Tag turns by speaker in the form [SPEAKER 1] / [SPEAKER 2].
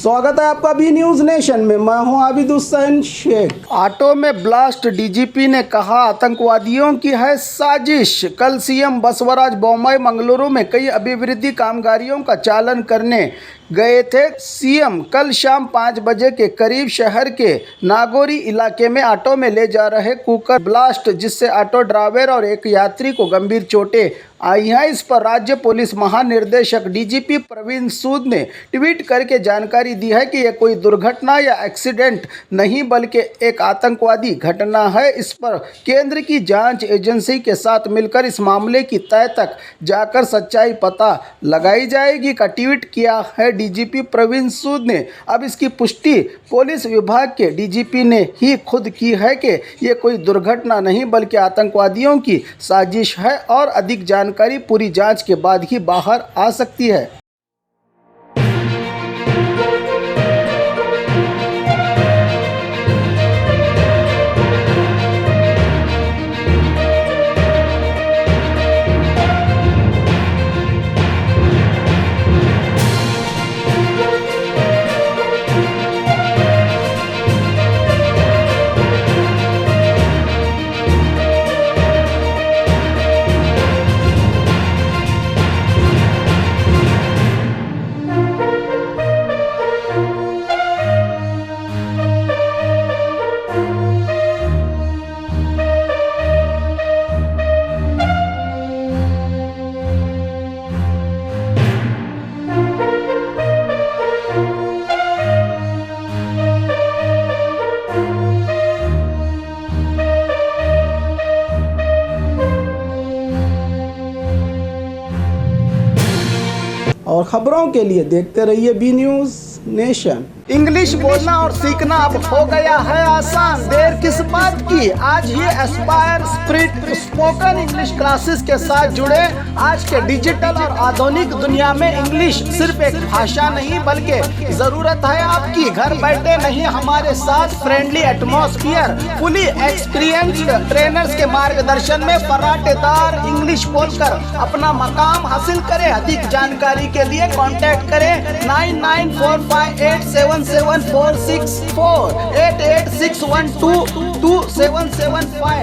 [SPEAKER 1] स्वागत है आपका बी न्यूज नेशन में। मैं हूं आबिद हुसैन शेख। ऑटो में ब्लास्ट, डीजीपी ने कहा आतंकवादियों की है साजिश। कल सीएम बसवराज बोम्मई मंगलुरु में कई अभिवृद्धि कामगारियों का चालन करने गए थे। सीएम कल शाम 5 बजे के करीब शहर के नागोरी इलाके में ऑटो में ले जा रहे कुकर ब्लास्ट, जिससे ऑटो ड्राइवर और एक यात्री को गंभीर चोटें आई हैं। इस पर राज्य पुलिस महानिर्देशक डीजीपी प्रवीण सूद ने ट्वीट करके जानकारी दी है कि यह कोई दुर्घटना या एक्सीडेंट नहीं बल्कि एक आतंकवादी घटना है। इस पर केंद्र की जांच एजेंसी के साथ मिलकर इस मामले की तह तक जाकर सच्चाई पता लगाई जाएगी का ट्वीट किया है डीजीपी प्रवीण सूद ने। अब इसकी पुष्टि पुलिस विभाग के डीजीपी ने ही खुद की है कि ये कोई दुर्घटना नहीं बल्कि आतंकवादियों की साजिश है और अधिक जानकारी पूरी जांच के बाद ही बाहर आ सकती है। और खबरों के लिए देखते रहिए बी न्यूज नेशन। इंग्लिश बोलना और सीखना अब हो गया है आसान, देर किस बात की। आज ही Aspire Spirit spoken English classes के साथ जुड़े। आज के डिजिटल और आधुनिक दुनिया में इंग्लिश सिर्फ एक भाषा नहीं बल्कि जरूरत है आपकी। घर बैठे नहीं, हमारे साथ friendly atmosphere, fully experienced trainers के मार्गदर्शन में फर्राटेदार इंग्लिश बोलकर अपना मकाम हासिल करें। अधिक जानकारी के लिए कांटेक्ट करें 9945877464 8861222775।